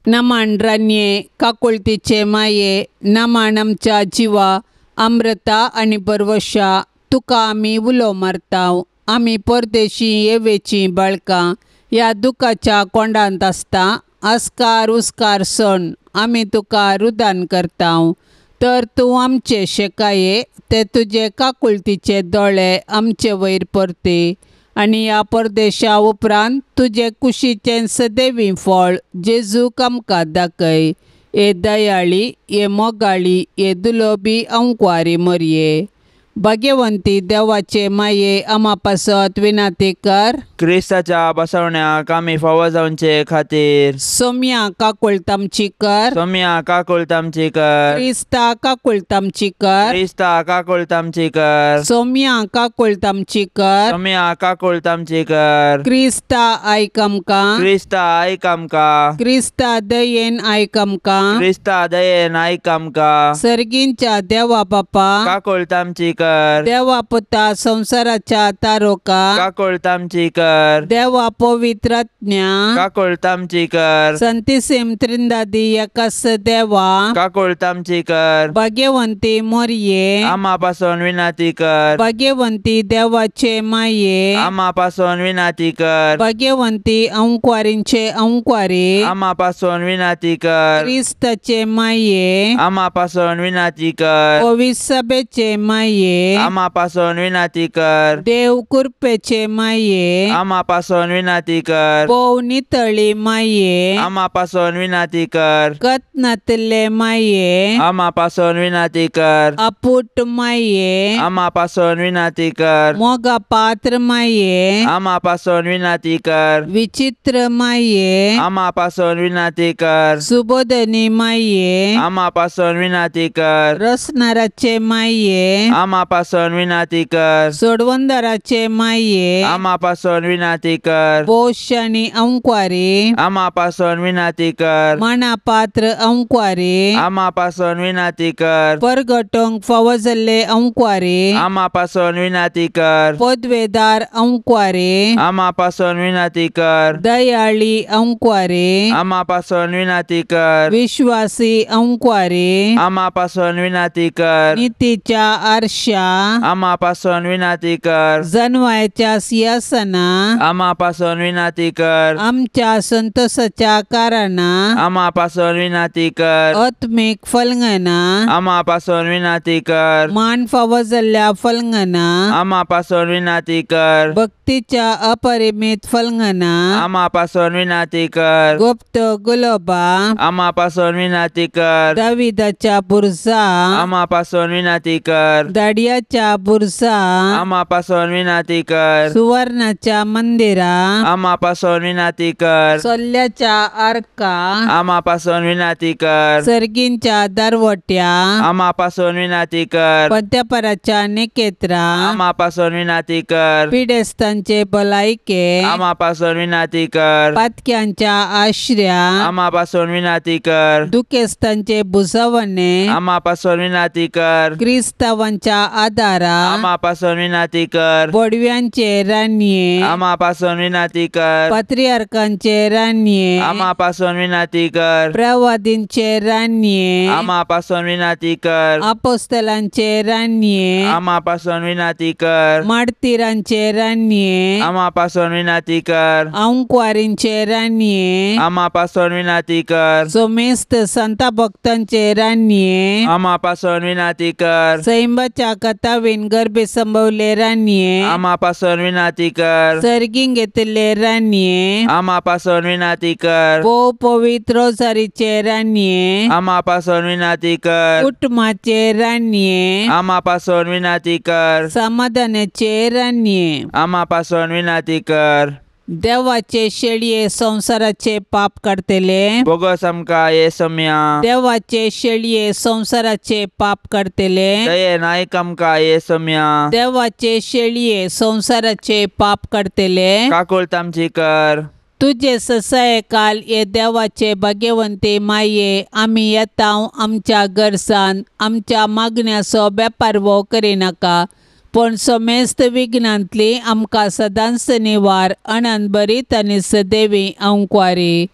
नमान रान्ये काकुळतीचे माये, नमान आमच्या जिवा अमृता आनी परवशा, तुका आमी उलो मारताव. आमी परदेशी येवेची बाळकां ह्या दुखाच्या कोंडांत आसता. आस्कार उस्कार सण आमी तुका रुदान करताव. तर तूं आमचे शेकाये, ते तुजे काकुळतीचे दोळे आमचे वयर परते. आनी ह्या परदेशा उपरांत तुजे कुशीचें सदैवी फळ जेजूक आमकां दाखय. ए दयाळी, ए मोगाळी, ए दुलोबी अंकवारी मरये. भाग्यवंती देवाचे माये आमा पासत विनाती कर. क्रिस्ताच्या बसवण्याक आमी फावो जावचे खातीर सोम्या काकुळतामची कर. सोम्या काकुळतामची कर. क्रिस्ता काकुळतामची कर. क्रिस्ता काकुळतामची कर. सोम्या काकुळतामची कर. सोम्या काकुळतामची कर. क्रिस्ता आयक आमकां. क्रिस्ता आयक आमकां. क्रिस्ता दयेन आयक आमकां. क्रिस्ता दयेन आयक आमकां. सर्गींच्या देवा बापा काकुळतामची कर. देवा पुता संसाराच्या तारोका काकुळतामची कर. देवा पवित्रज्ञा काकुळतामची कर. संतिसीम त्रिंदादी एकास देवा काकुळतामची कर. भाग्यवंती मोरये. आमा पासून विनाती कर. भाग्यवंती देवाचे माये. आमा पासून विनाती कर. भाग्यवंती अंकवारींचे अंकवारी. आमा पासून विनाती कर. क्रिस्ताचे माये. आमा पासून विनाती कर. पवित्र सभेचे माये. आमा पासून विनाती कर. देव कृपेचे माये. आमा पासून विनाती कर. पो नितळी माये. आमा पासून विनाती कर. कतनातले माये. आमा पासून विनाती कर. अपुट माये. आमा पासून विनाती कर. मोगा पात्र माये. आमा पासून विनाती कर. विचित्र माये. आमा पासून विनाती कर. सुबोधनी माये. आमा पासून विनाती कर. रसनाराचे माये. आमा पासून विनाती कर. सोडवंदराचे माये. आमा पासून विनाती कर. पोष आणि अंकवारी. आमा पासून विनाती कर. मना पात्र अंकवारी. आमा पासून विनाती कर. परगटोंक फावो जाल्ले अंकवारी. आमा पासून विनाती कर. पदवेदार अंकवारी. आमा पासून विनाती कर. दयाळी अंकवारी. आमा पासून विनाती कर. विश्वासी अंकवारी. आमा पासून विनाती कर. नीतीच्या आरशा. आमा पासून विनाती कर. जनवायच्या सिंहासना. आमा पासून विनाती कर. आमच्या संतोषाच्या कारणा. आमा पासून विनाती कर. आत्मिक फलंगना. आमा पासून विनाती कर. मान फावो जाल्ल्या फलंगना. आमा पासून विनाती कर. भक्तीच्या अपरिमित फलंगना. आमा पासून विनाती कर. गुप्त गुलोबा. आमा पासून विनाती कर. दाविदाच्या बुरजा. आमा पासून विनाती कर. दाडियाच्या बुरजा. आमा पासून विनाती कर. सुवर्णाच्या मंदिरा. आमा पासून विनाती कर. सोल्ल्याच्या आर्का. आमा पासून विनाती कर. सर्गींच्या दरवट्या. आमा पासून विनाती कर. पद्यापराच्या नेकेत्रा. आमा पासून विनाती कर. पिडेस्तांचे भलायके. आमा पासून विनाती कर. पातक्यांच्या आश्र्या. आमा पासून विनाती कर. दुखेस्तांचे बुजवणे. आमा पासून विनाती कर. क्रिस्तावांच्या आदारा. आमा पासून विनाती कर. बोडव्यांचे रान्ये. आमा पासून विनाती कर. पात्रियार्कांचे रान्ये. आमा पासून विनाती कर. प्रवादींचे रान्ये. आमा पासून विनाती कर. अपोस्तलांचे रान्ये. आमा पासून विनाती कर. माडतीरांचे रान्ये. आमा पासून विनाती कर. अंकवारींचे रान्ये. आमा पासून विनाती कर. सोमेस्त संता भक्तांचे रान्ये. आमा पासून विनाती कर. सैंबाच्या कथावीन गर्भे संभवले रान्ये. आमा पासून विनाती कर. सर्गीं घेतले रान्ये. आमा पासून विनाती कर. पो पवित्र रोजारीचे रान्ये. आमा पासून विनाती कर. कुटुंबाचे रान्ये. आमा पासून विनाती कर. समाधानाचे रान्ये. आमा पासून विनाती कर. देवाचे शेळये संसाराचे पाप काढतेले. बोगस आमकां येसम्या. देवाचे शेळये संसाराचे पाप काढतेले. दयेन आयक आमकां येसम्या. देवाचे शेळये संसाराचे पाप काढतेले. काकुळतामची कर. तुझे ससाये काल ये देवाचे भाग्यवंते माये. आमी येताव आमच्या गरजान. आमच्या मागण्याचो बेपार वो करिनाका. पण समेस्त विघ्नांतली आमकां सदांच निवार अनंत बरीत आनी सदैवी अंकवारी.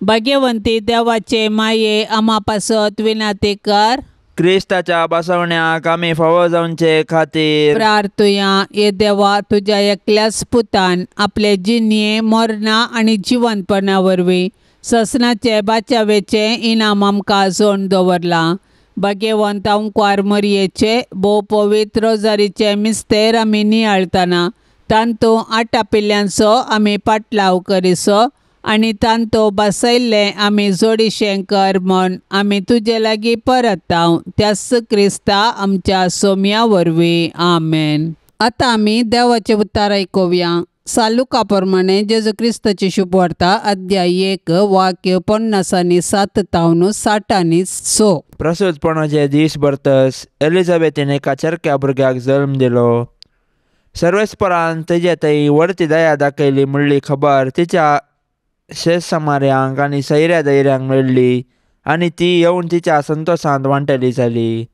भाग्यवंती देवाचे माये आमा पासत विनाती कर. क्रिस्ताच्या बसवण्याक आमी फावो जावचे खातीर प्रार्थुया. ये देवा, तुज्या एकल्याच पुतान आपले जिन्ये मरणा आनी जिवंतपणा वरवीं ससनाचे बाचावेचे इनाम आमकां जोड दवरलां. भाग्यवंत अंकवार मरयेचे भोव पवित्र रोजारीचे मिस्तेर आमी नियाळतना तांतू 8 पिल्ल्यांचो आमी पाटलाव करिसो आनी तांतो बसयल्ले आमी जोडिशें कर म्हण आमी तुजे लागीं परतांव. त्याच क्रिस्ता आमच्या सोम्या वरवीं. आमेन. आतां आमी देवाचे उतार आयकुया. सालुका प्रमाणे जेजू क्रिस्ताची शुभ वार्ता अध्याय 1 वाक्य 50 तावन 60 प्रसूतपणाचे दीस भरतस एलिझाबेथीन एका चरक्या भुरग्याक जल्म दिलो. सर्वेस्परान तेजे थंय व्हडती दया दाखयली म्हणली खबर तिच्या शेजाऱ्यांक आनी सैऱ्या दैऱ्यांक मेळ्ळी आनी ती येवन तिच्या संतोशांत वांटेली जाली.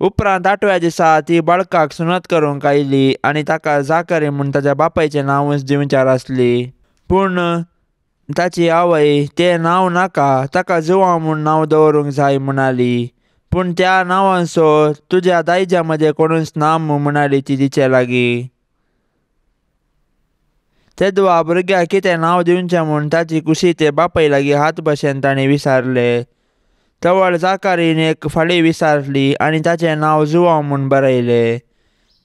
उपरांत 8व्या दिसा ती बाळकाक सुनत करूंक आयली आनी ताका जाकरी म्हूण ताच्या बापायचें नांवच दिवचार आसली. पूण ताची आवय तें नांव नाका, ताका जुवांव म्हूण नांव दवरूंक जाय म्हणाली. पूण त्या नांवांचो तुज्या दायजा मदें कोणूच ना म्हणाली ती तिचे लागीं. तेदवा भुरग्याक कितें नांव दिवचें म्हूण ताची कुशी ते बापाय लागीं हात भशेन ताणें विचारले. तवळ जाकारीन एक फाळी विचारली आनी ताचें नांव जुवांव म्हूण बरयलें.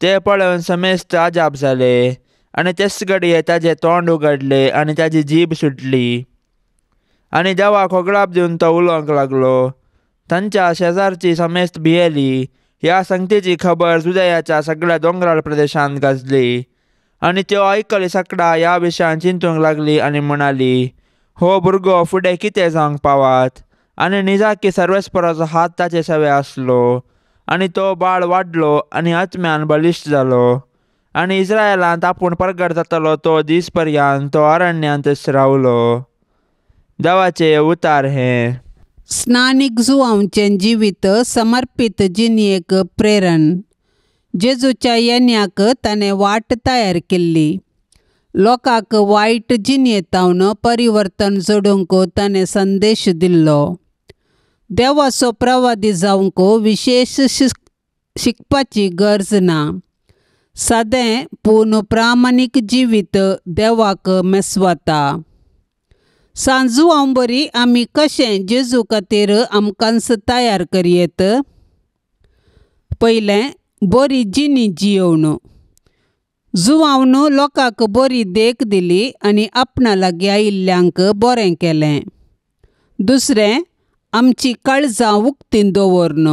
तें पळोवन समेस्त आजाप जाले आनी तेच घडये ताचें तोंड उगडलें आनी ताची जीब सुटली आनी देवाक होगळाप दिवन तो उलोवंक लागलो. तांच्या शेजारची समेस्त भियेली. ह्या संगतीची खबर जुदयाच्या सगळ्या दोंगराळ प्रदेशांत गाजली आनी त्यो आयकली सकडा ह्या विशयान चिंतूंक लागली आनी म्हणाली, हो भुरगो फुडें कितें जावंक पावात. आनी निजाकी सर्वेस्पराचो हात ताचे सवे आसलो आनी तो बाळ वाडलो आनी आत्म्यान बलिश्ट जालो आनी इस्रायलांत आपूण प्रगट जातलो तो दीस पर्यंत तो अरण्यांतच रावलो. देवाचे उतार हे. स्नानीक जुवांवचें जिवीत समर्पित जिणयेक प्रेरण. जेजूच्या येण्याक ताणें वाट तयार केल्ली. लोकांक वायट जिणयेतावन परिवर्तन जोडूंक ताणें संदेश दिल्लो. देवाचो प्रवादी जावंक विशेष शिकपाची गरज ना. सादें पूण प्रामाणीक जिवीत देवाक मेसवाता. सांजुवांव बरी आमी कशें जेजू खातीर आमकांच तयार करयेत. पयलें, बरी जिणी जियोवन. जुवांवन लोकांक बरी देख दिली आनी आपणा लागीं आयिल्ल्यांक बरें केलें. दुसरें, आमची काळजां उक्तीन दवरन.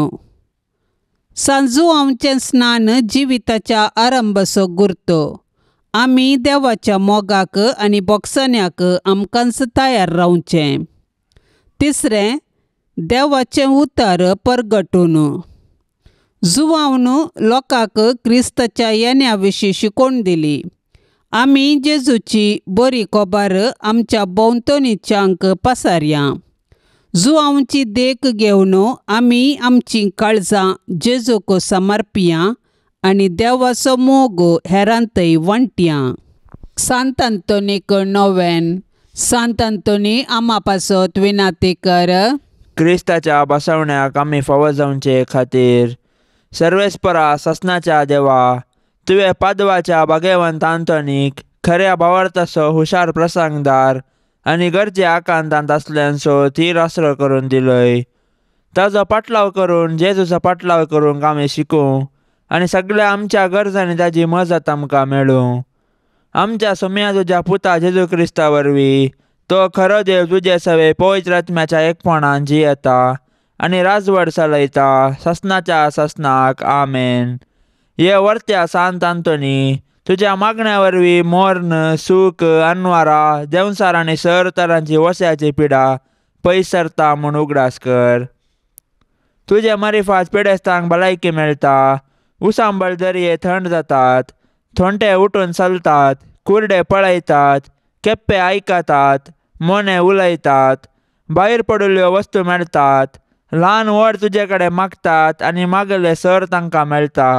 सांजुवांवचें स्नान जिविताच्या आरंभाचो गुर्त. आमी देवाच्या मोगाक आनी बोगसण्याक आमकांच तयार रावचें. तिसरें, देवाचें उतर परगटून. जुवांवन लोकांक क्रिस्ताच्या येण्या विशीं शिकोवन दिली. आमी जेजूची बरी खबर आमच्या भोंवतणीच्यांक पसारया. जुवांवची देख घेवन आमी आमचीं काळजां जेजूक समर्पिया आनी देवाचो मोग हेरांतय वांटया. सांत आंतोनीक नोवेन. सांत आंतोनी आमा पासत विनाती कर. क्रिस्ताच्या बसवण्याक आमी फावो जावचे खातीर सर्वेस्परा ससनाच्या देवा, तुवें पादवाच्या भाग्यवंत आंतोनीक खऱ्या भावार्थाचो हुशार प्रसंगदार आनी गरजे आकांतांत आसल्यांचो तीर आसरो करून दिलोय. ताजो पाटलाव करून जेजूचो पाटलाव करूंक आमी शिकूं आनी सगळ्या आमच्या गरजांनी ताजी मजत आमकां मेळूं. आमच्या सोम्या तुज्या पुता जेजू क्रिस्ता वरवीं तो खरो देव तुजे सवे पवित्र आत्म्याच्या एकपणान जियेता आनी राजवट चलयता ससनाच्या ससनाक. आमेन. हे वर्त्या सांत आंतोनी, तुज्या मागण्या वरवीं मोर्न, सूख, अनवारा, देंवसार आनी सर तरांची वस्याची पिडा पयस सरता म्हूण उगडास कर. तुजे मारिफात पिडेस्तांक भलायकी मेळटा. उसांबळ दर्ये थंड जातात. थोंटे उठून चलतात. कुर्डे पळयतात. केप्पे आयकतात. मोने उलयतात. भायर पडिल्ल्यो वस्तू मेळटात. ल्हान व्हड तुजे कडेन मागतात आनी मागले सर तांकां मेळटा.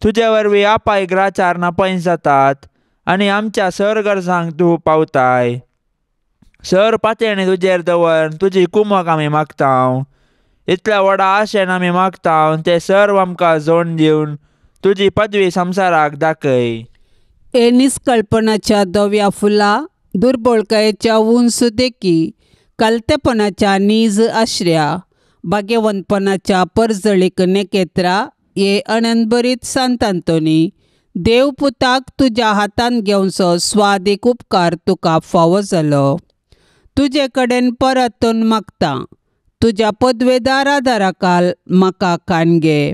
तुजे वरवीं आपाय ग्राचार नापयस जातात आनी आमच्या सर गरजांक तूं पावताय. सर पातयणी तुजेर दवर तुजी कुमक आमी मागतांव. इतल्या व्हडा आशेन आमी मागतांव ते सर्व आमकां जोड दिवन तुजी पदवी संवसाराक दाखय. ए निष्कळपणाच्या धव्या फुला, दुर्बळकायेच्या उंच देखी, कालतेपणाच्या नीज आश्र्या, भाग्यवंतपणाच्या परजळीक नेकेत्रा, ये अनंतभरीत सांतांतोनी, देवपुताक तुज्या हातान घेवचो स्वादीक उपकार तुका फावो जालो. तुजे कडेन परतून मागता, तुज्या पदवेदार आदाराखाल म्हाका काणगे.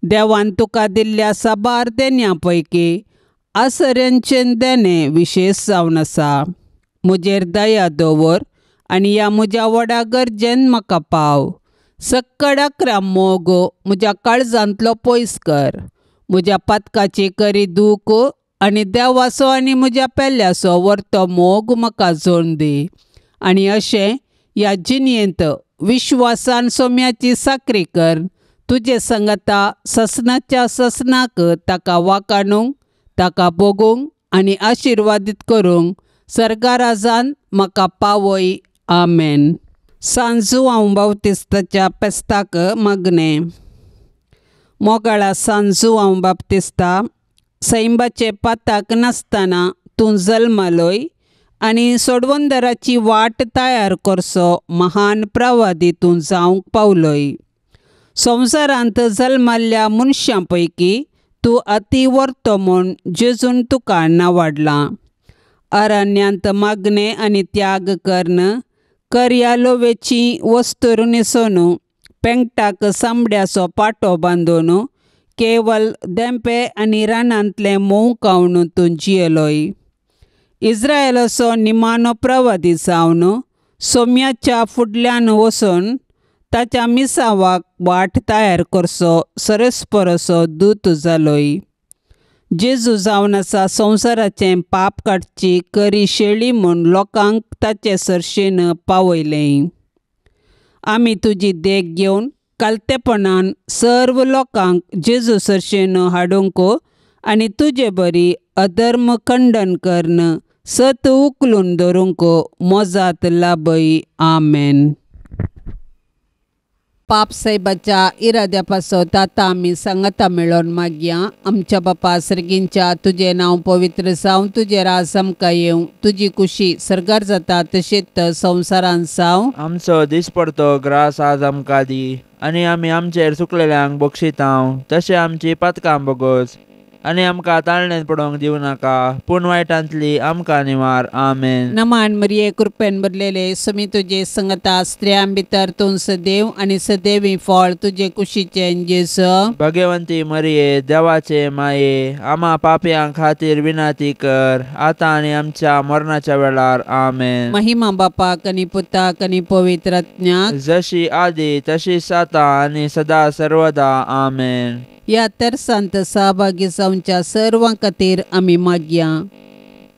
देवान तुका दिल्ल्या साबार देण्यां पैकी आसऱ्यांचें देणें विशेश जावन आसा. म्हजेर दया दवर आनी ह्या म्हज्या व्हडा गरजेन म्हाका पाव. सक्कड 11 मोग म्हज्या काळजांतलो पयस कर. म्हज्या पातकाची करी दूख आनी देवाचो आनी म्हज्या पेल्याचो व्हरतो मोग म्हाका जोड दी. आनी अशें ह्या जिणयेंत विश्वासान सोम्याची साकरी कर. तुजे संगता ससनाच्या ससनाक ताका वाखाणूंक, ताका भोगूंक आनी आशिर्वादीत करूंक सर्गाराजान म्हाका पावय. आमेन. सांजू हांव बाप्तिस्ताच्या पेस्ताक मागणें. मोगाळा सांजू हांव बाप्तिस्ता, सैंबाचे पाताक नासतना तूं जल्मालोय आनी सोडवंदराची वाट तयार करचो महान प्रवादी तूं जावंक पावलोय. संवसारांत जल्माल्ल्या मनशां पैकी तूं अति व्हरतो म्हूण जेजून तुका नावाडलां. अरण्यांत मागणें आनी त्याग कर्ण, करयालोवेची वस्तूर न्हेसोन, पेंगटाक सामड्याचो पाटो बांदून, केवल देंपे आनी रानांतलें मोव खावन तूं जियेलोय. इस्रायेलाचो निमाणो प्रवादी जावन सोम्याच्या फुडल्यान वचून ताच्या मिसावाक वाट तयार करचो सरस्परसो दूत जालोय. जेजू जावन आसा संवसाराचें पाप काडची करी शेळी म्हूण लोकांक ताचे सर्शेन पावयलें. आमी तुजी देख घेवन कालतेपणान सर्व लोकांक जेजू सर्शेन हाडूंक आनी तुजे बरी अधर्म खंडन कर्ण सत उखलून दवरूंक मोजात लाभय. आमेन. पाप साहेबाच्या इराद्या पासत आतां आमी सांगाता मेळोन मागया. आमच्या बापा सर्गींच्या तुजें नांव पवित्र जावं, तुजें राज आमकां येवं, तुजी खुशी सर्गार जाता तशीच संवसारांत जावं. आमचो दिसपडतो ग्रास आज आमकां दी आनी आमी आमचेर चुकलेल्यांक बक्षितांव तशें आमची पातकां बोगोस आनी आमकां ताळणेंत पडोवंक दिवं नाका पूण वायटांतली आमकां निवार. आमेन. नमान मरिये कृपेन भरलेले समी तुजे संगता स्त्रियां भितर तूं सदैव आनी सदैवी फळ तुजे कुशीचें जेजू. भगवंती मरिये देवाचे माये, आमा पापयां खातीर विनाती कर आतां आनी आमच्या मरणाच्या वेळार. आमेन. महिमा बापाक आनी पुताक आनी पवित्र आत्म्याक जशी आदी तशीच आतां आनी सदा सर्वदा. आमेन. ह्या तेर्सांत सहभागी जावच्या सर्वां खातीर आमी मागया.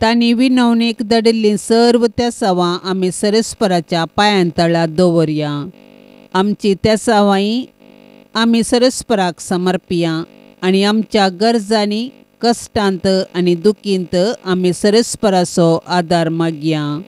तांणी विनवणेक धाडिल्लीं सर्व तेसावां आमी सरस्पराच्या पांयां तळ्यात दवरया. आमची तेसावांय आमी सरस्पराक समर्पिया आनी आमच्या गरजांनी कश्टांत आनी दुखींत आमी सरस्पराचो आदार मागया.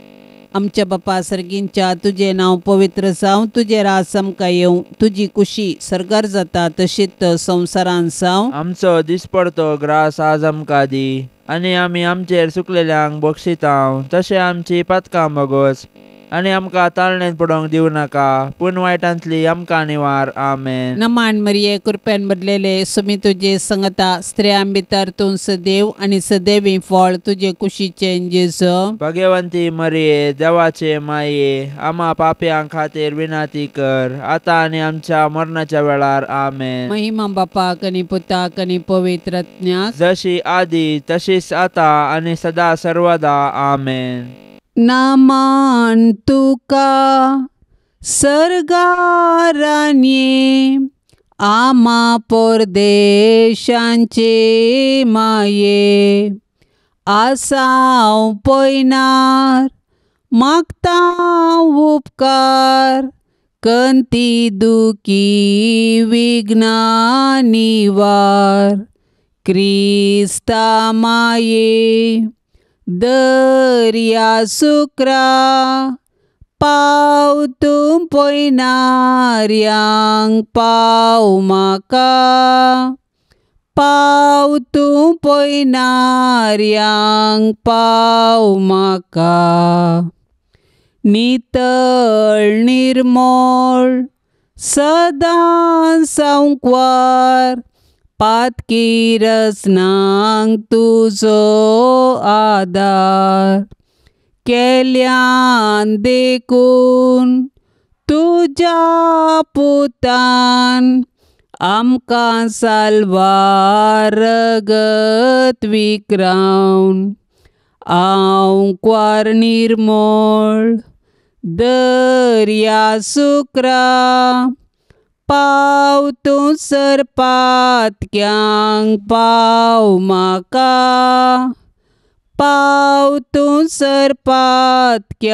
आमच्या बापा सर्गींच्या तुजें नांव पवित्र जावं, तुजें राज आमकां येवं, तुजी खुशी सर्गार जाता तशीच संवसारांत जावं. आमचो दिसपडतो ग्रास आज आमकां दी आनी आमी आमचेर चुकलेल्यांक बक्षितांव तशें आमची पातकां बोगोस आनी आमकां ताळणेंत पडोवंक दिवं नाका पूण वायटांतली आमकां निवार. आमेन. नमान मरिये कृपेन भरलेले समी तुजे संगता स्त्रियां भितर तूं सदैव आनी सदैवी फळ तुजे कुशीचें जेजू. भगवंती मरिये देवाचे माये, आमा पापयां खातीर विनाती कर आतां आनी आमच्या मरणाच्या वेळार. आमेन. महिमा बापाक आनी पुताक आनी पवित्र आत्म्याक जशी आदी तशीच आतां आनी सदा सर्वदा. आमेन. नामान तुका सर्गारान ये, आमा परदेशांचे माये, आसांव पयनार मागता उपकार, कंती दुखी विघ्ना निवार, क्रिस्ता माये दर्या सुक्रा पाव तूं पयनाऱ्यांक पाव म्हाका पाव तूं पयनाऱ्यांक पाव म्हाका नितळ निर्मळ सदां सांकवार पातकी रसनांक तुजो आदार केल्यान देखून तुज्या पुतान आमकां साल्वार रगत विक्रावन हांव क्वार निर्मळ दर्या सुक्रा पाव तूं सरपातक्यांक पाव म्हाका पाव तूं सरपातक्यांक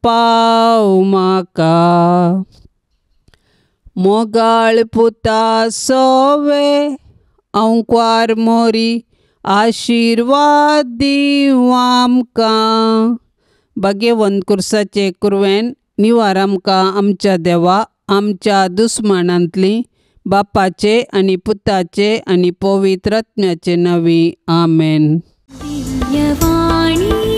पाव म्हाका मोगाळ पुता सोवे हांव क्वार मोरी आशिर्वाद दिव आमकां भाग्यवंत कुर्साचे कुरवेन निवार आमकां आमच्या देवा आमच्या दुस्मनांतली बापाचे आनी पुताचे आनी पवित्र आत्म्याचे नवी आमेन. दिव्यवाणी